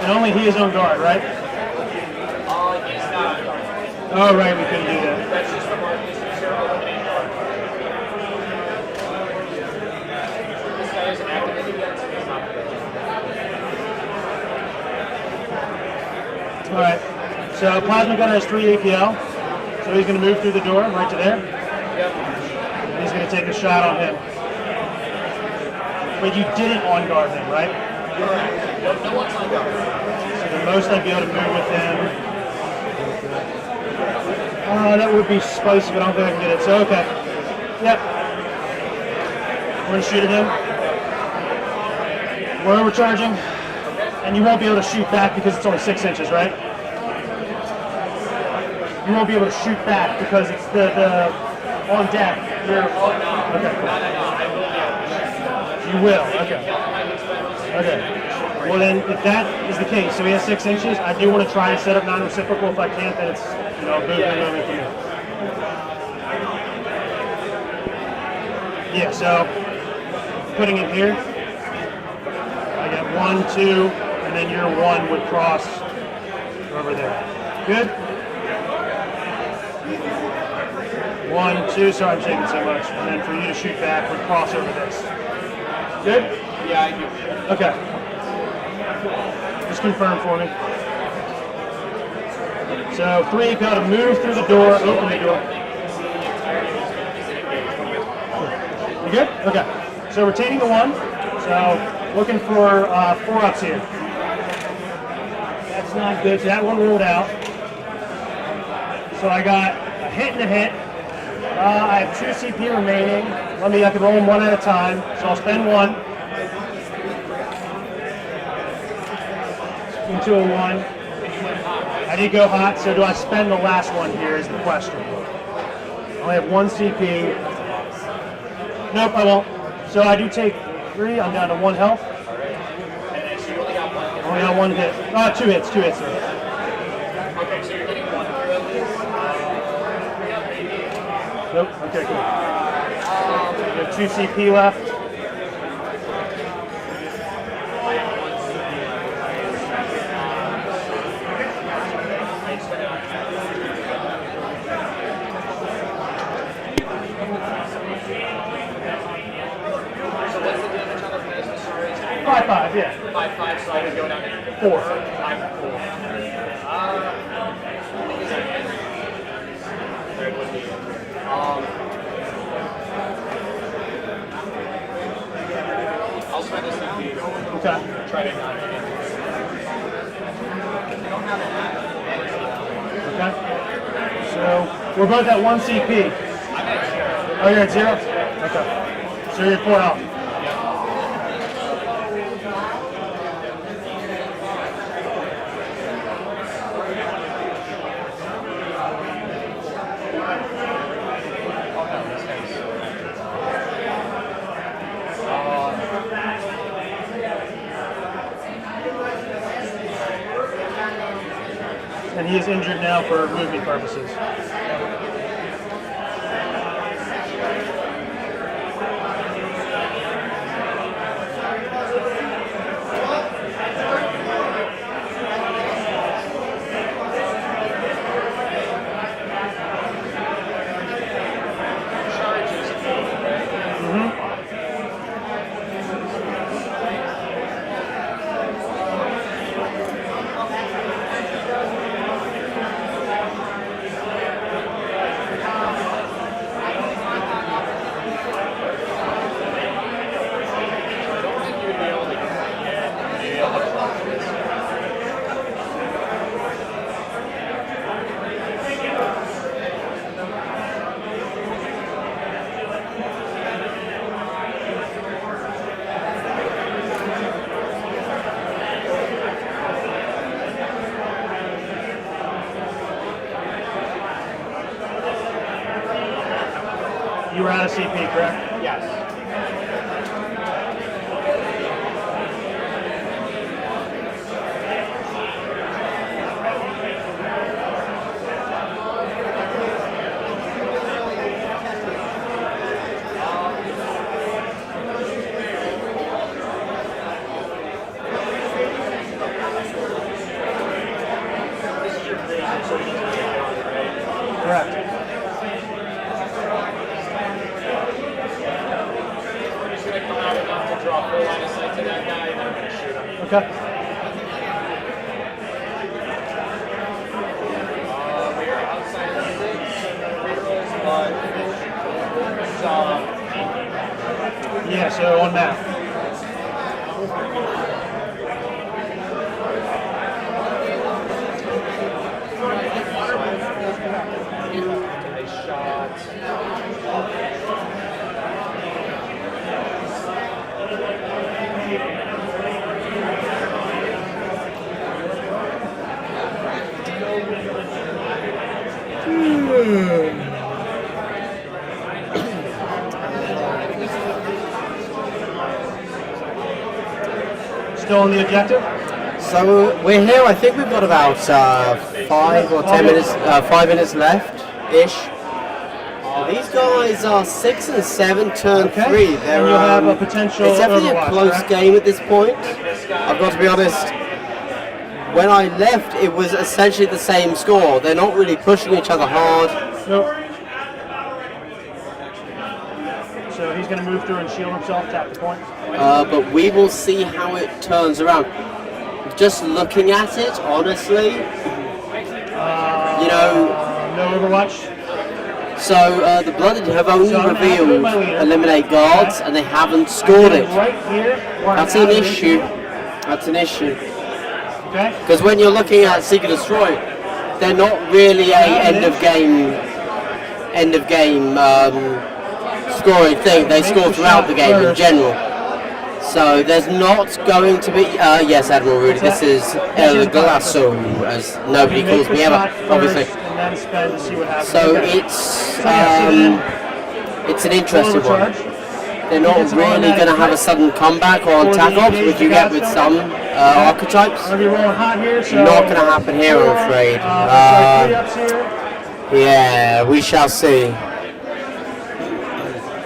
And only he is on guard, right? He's not on guard. Oh, right, we couldn't do that. That's just from our zero eliminate guard. This guy isn't activated yet, so he's not going to. Alright, so Plasma Gunner has 3 APL, so he's going to move through the door right to there. Yep. He's going to take a shot on him. But you didn't on guard him, right? Correct. No one's on guard. So the most I'd be able to move with him. That would be spicy, but I don't think I can get it. So, okay. Yep. We're going to shoot at him. We're overcharging. And you won't be able to shoot back because it's only 6 inches, right? You won't be able to shoot back because it's the on deck. You're, okay. No, I will be able to shoot. You will, okay. Okay. Well then, if that is the case, so he has 6 inches, I do want to try and set up non-reciprocal. If I can't, then it's, you know, a boo moment for me. Yeah, so, putting it here, I get 1, 2, and then your 1 would cross over there. Good? 1, 2, sorry I'm shaking so much. And then for you to shoot back would cross over this. Good? Yeah, I do. Okay. Just confirm for me. So 3, got to move through the door, open the door. You good? Okay. So retaining the 1. So looking for 4-ups here. That's not good. So that one ruled out. So I got a hit and a hit. I have 2 CP remaining. I can roll them 1 at a time. So I'll spend 1. Into a 1. I did go hot, so do I spend the last one here is the question. I only have 1 CP. Nope, I won't. So I do take 3. I'm down to 1 health. So you only got 1 hit. Only got 1 hit. 2 hits. Okay, so you're getting 1. Nope. Okay, cool. You have 2 CP left. So what's the damage on the plasma? Sorry. 5-5, yeah. 5-5, so I would go down to 4. 5-4. There would be. I'll spend this now. Okay. Try to not hit it. Okay. So we're both at 1 CP. I'm at 0. Oh, you're at 0? Okay. So you're at 4 health. And he is injured now for movement purposes. You were out of CP, correct? Yes. draw full line of sight to that guy, and then I'm gonna shoot him. Okay. We are outside of 6, rerolls, Yeah, so on map. they shot. Still on the objective? So we're here. I think we've got about 5 or 10 minutes, 5 minutes left ish. These guys are 6 and 7, turn Okay. 3. And you'll have a potential It's definitely a Overwatch, close correct? game at this point. I've got to be honest. When I left, it was essentially the same score. They're not really pushing each other hard. Nope. So he's going to move through and shield himself, tap the point. But we will see how it turns around. Just looking at it, honestly, you know. No Overwatch. So the Blooded have only So I'm happy with revealed my leader. eliminate guards, Okay. and they haven't scored it. Right here. where That's I'm an out of issue. it. That's an issue. Okay. Because when you're looking at Seek and Destroy, they're not really a end of game scoring thing. They score throughout the game in general. So there's not going to be. Yes, Admiral Rudy. This is El Glasso, as nobody calls me ever, obviously. And then spend to see what happens. So Okay. it's an interesting one. Overcharge. They're not really going to have a sudden comeback or attack off, which you get with some archetypes. I'm going to be rolling hot here, so Not going to happen here, I'm afraid. three ups here. Yeah, we shall see. So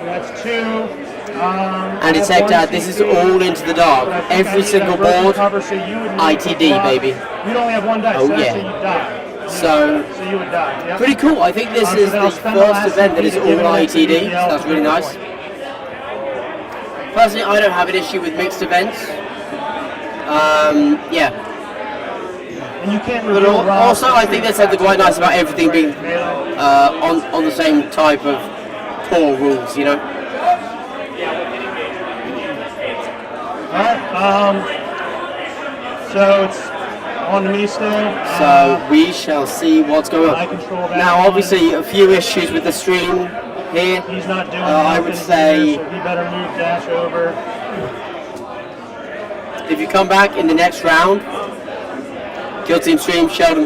that's 2. Anti-Tech Dad, this is all into the dark. Every single board, ITD, baby. You'd only have 1 dice, Oh, so yeah. actually you'd die. So, So you would die. Yep. pretty cool. I think this is the first event that is all ITD, so that's really nice. Personally, I don't have an issue with mixed events. Yeah. And you can't But reveal also, I think that's something quite nice about everything being on the same type of core rules, you know? Alright, so it's on to me still. So we shall see what's going I on. control that Now, one. obviously, a few issues with the stream here. He's not doing I nothing would say here, so he better move dash over. if you come back in the next round, Kill Team Stream, Sheldon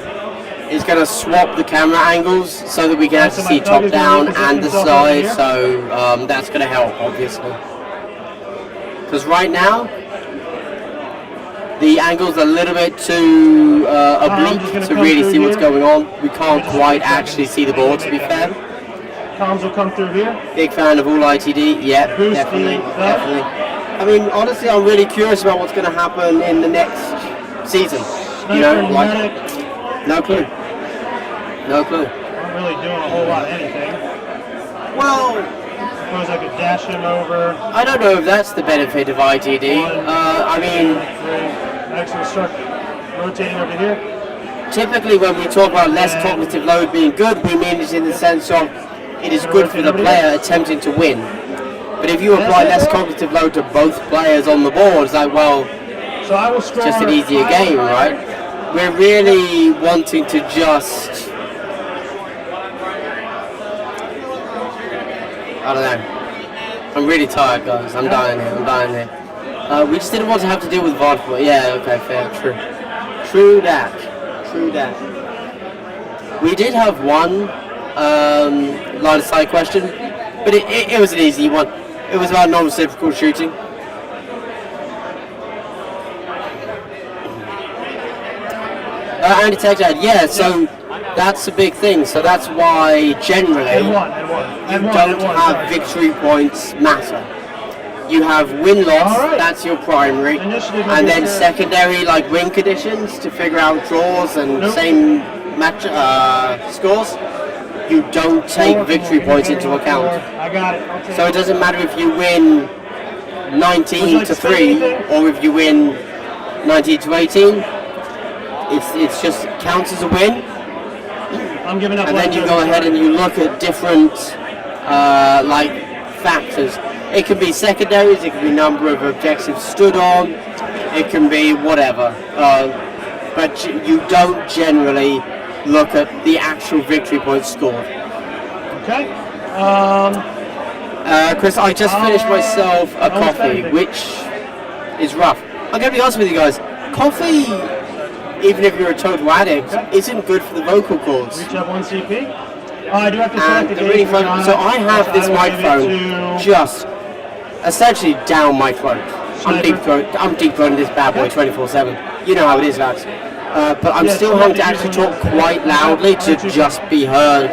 is going to swap the camera angles so that we can actually see top down and the side. So that's going to help, obviously. Because right now, the angle's a little bit too oblique to really see what's going on. We can't quite actually see the board, to be fair. Comms will come through here. Big fan of all ITD, yeah, Boost definitely, the- definitely. I mean, honestly, I'm really curious about what's going to happen in the next season. You know, like, no clue. No clue. Not really doing a whole lot of anything. Well, Suppose I could dash him over. I don't know if that's the benefit of ITD. I mean, Next we'll start rotating over here. typically when we talk about less cognitive load being good, we mean it in the sense of it is good for the player attempting to win. But if you apply less cognitive load to both players on the board, it's like, well, So I will it's just an easier game, right? We're really wanting to just, I don't know. I'm really tired, guys. I'm dying here. We just didn't want to have to deal with Baltimore. Yeah, okay, fair, true. True that. We did have one line of sight question, but it was an easy one. It was about non-reciprocal shooting. Anti-Tech Dad, yeah, so that's a big thing. So that's why generally And one. you don't have victory points matter. You have win-loss, All right. that's your primary, Initiative and then over here. secondary like win conditions to figure out draws and Nope. same match scores. You don't take victory points into account. I got it. I'll take So it doesn't matter if you win 19 to 3, or if you win 19 to 18, it's just counts as a win. I'm giving up. And then you go ahead and you look at different like factors. It can be secondaries, it can be number of objectives stood on, it can be whatever. But you don't generally look at the actual victory points scored. Okay. Chris, I just finished myself a coffee, which is rough. I'm going to be honest with you guys. Coffee, even if you're a total addict, isn't good for the vocal cords. Reach up 1 CP. I do have to select the really fun. So I have this microphone just essentially down my throat. I'm deep throating this bad boy 24/7. You know how it is, lads. But I'm still having to actually talk quite loudly to just be heard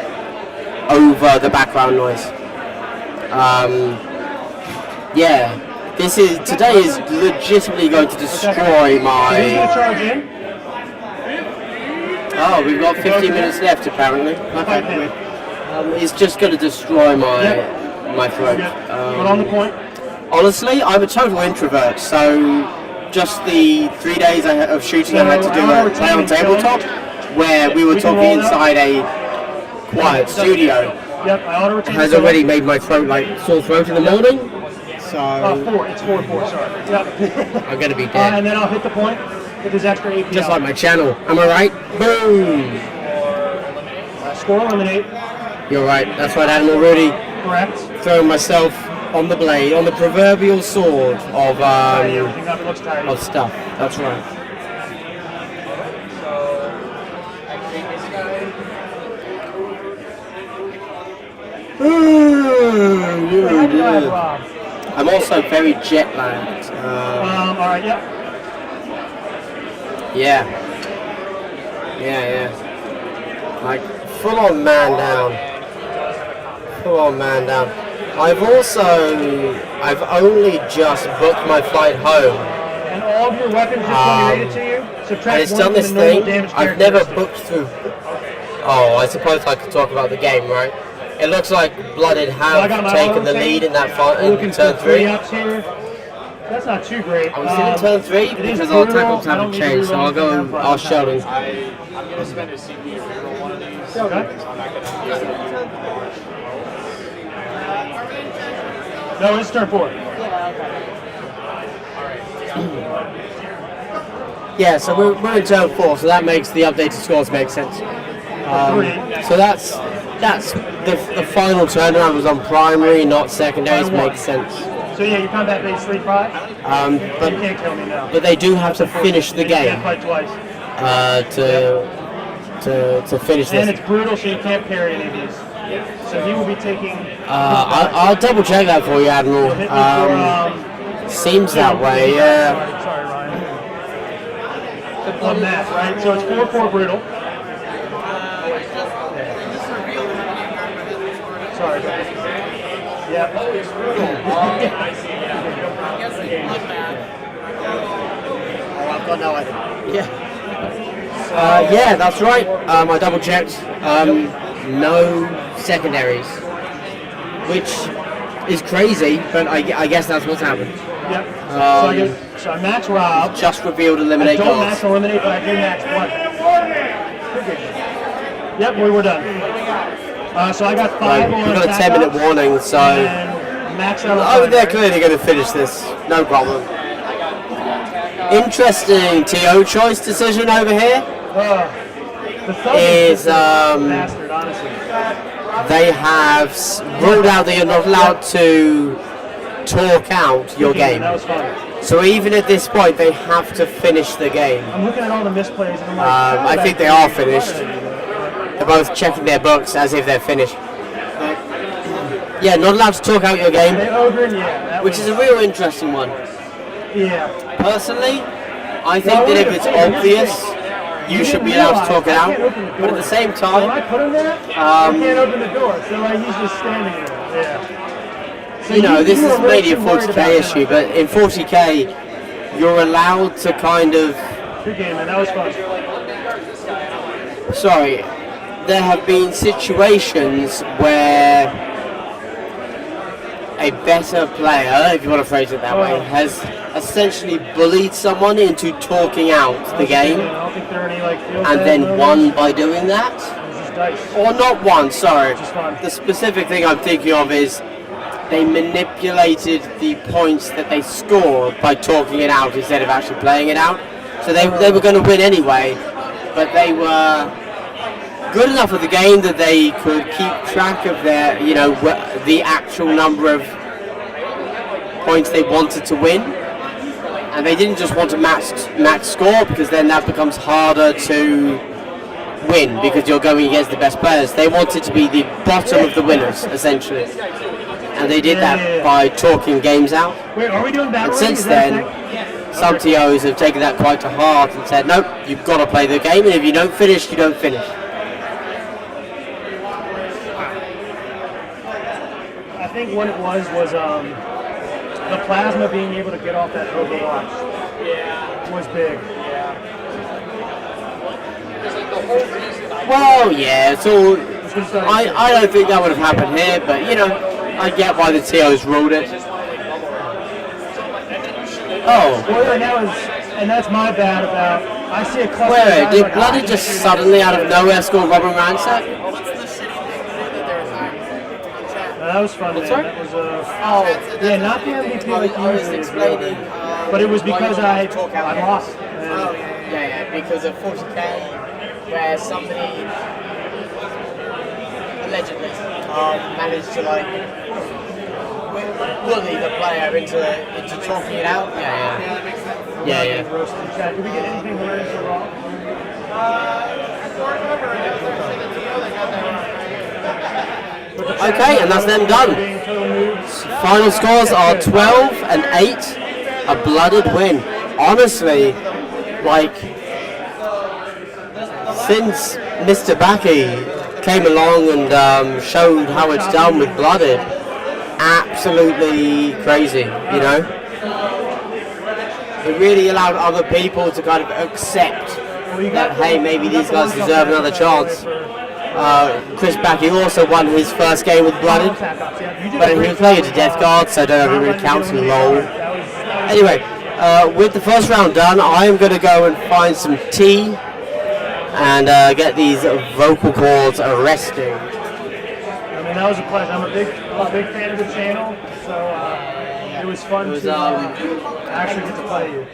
over the background noise. Yeah, today is legitimately going to destroy my. Oh, we've got 15 minutes left apparently. Okay. It's just going to destroy my throat. But on the point. Honestly, I'm a total introvert, so just the 3 days of shooting I had to do a play on tabletop, where we were talking inside a quiet studio, has already made my throat like sore throat in the morning. So it's 4-4, sorry. Yep. I'm gonna be dead. And then I'll hit the point with his extra APL. Just like my channel. Am I right? Boom. Score eliminate. You're right. That's right, Animal Rudy. Correct. Throwing myself on the blade, on the proverbial sword of stuff. That's right. I'm also very jet lagged. Alright, yep. Yeah. Like full on man down. I've only just booked my flight home. And all of your weapons just rated to you. Subtract and it's done this thing. I've never booked through. Oh, I suppose I could talk about the game, right? It looks like Blooded have taken the lead in that fight in turn 3. That's not too great. I was in turn 3 because our tackles haven't changed, so I'll go our Sheldon. I'm going to spend a CPU to reroll one of these. Okay. No, it's turn 4. Yeah, so we're in turn 4, so that makes the updated scores make sense. So that's the final turnaround was on primary, not secondaries. Makes sense. So yeah, your combat base 3-5. But you can't kill me now. But they do have to finish the game. You can't fight twice. To finish this. And it's brutal, so you can't parry any of these. So he will be taking. I'll double check that for you, Admiral. Seems that way, yeah. Sorry, Ryan. On that, right? So it's 4-4 brutal. Sorry. Yep. I've got no idea. Yeah. Yeah, that's right. I double checked. No secondaries, which is crazy, but I guess that's what's happened. Yep. So I match Rob. Just revealed eliminate. I don't match eliminate, but I do match one. Yep, we were done. So I got 5 on. We've got a 10-minute warning, so. They're clearly going to finish this. No problem. Interesting TO choice decision over here. Is bastard, honestly. They have ruled out that you're not allowed to talk out your game. That was fun. So even at this point, they have to finish the game. I'm looking at all the misplays and I'm like, I think they are finished. They're both checking their books as if they're finished. Yeah, not allowed to talk out your game, which is a real interesting one. Yeah. Personally, I think that if it's obvious, you should be allowed to talk it out. But at the same time, when I put him there, I can't open the door, so like he's just standing there. Yeah. So you know, this is maybe a 40k issue, but in 40k, you're allowed to kind of. Good game, man. That was fun. Sorry, there have been situations where a a better player, if you want to phrase it that way, has essentially bullied someone into talking out the game, I don't think there are any like field and bed then moments. won by doing that. It's just dice. Or not one, sorry. Which is fun. The specific thing I'm thinking of is they manipulated the points that they scored by talking it out instead of actually playing it out. So they were going to win anyway, but they were good enough at the game that they could keep track of their, the actual number of points they wanted to win. And they didn't just want to max score, because then that becomes harder to win because you're going against the best players. They wanted to be the bottom of the winners, essentially. And they did that by talking games out. Wait, are we doing that? And since then, some TOs have taken that quite to heart and said, nope, you've got to play the game, and if you don't finish, you don't finish. I think what it was the plasma being able to get off that Overwatch was big. Well, yeah, it's all. I don't think that would have happened here, but I get why the TOs ruled it. Oh. Well, and that's my bad about. I see a cluster. Wait, did Blooded just suddenly out of nowhere score Robin Ransack? That was fun, man. Sorry? That was yeah, not the MVP like usually, explaining, but it was because I lost. Yeah, because of 40k, where somebody allegedly managed to bully the player into talking it out. Yeah. Did we get anything related to Raw? Okay, and that's them done. Final scores are 12 and 8. A blooded win. Honestly, since Mr. Backy came along and showed how it's done with blooded, absolutely crazy, It really allowed other people to kind of accept that, hey, maybe these guys deserve another chance. Chris Backy also won his first game with Blooded, but he was playing to Death Guard, so I don't know if it really counts in LOL. Anyway, with the first round done, I am going to go and find some tea and get these vocal cords resting. I mean, that was a pleasure. I'm a big fan of the channel, so it was fun to actually get to play you.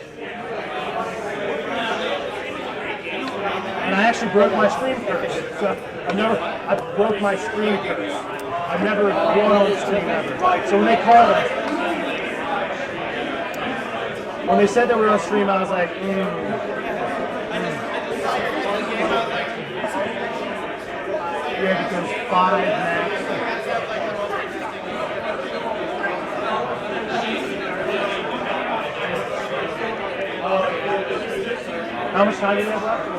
And I actually broke my screen curse. So I broke my screen curse. I've never won on stream ever. So when they called us, when they said that we were on stream, I was like, Yeah, because 5 max. How much time do you have left?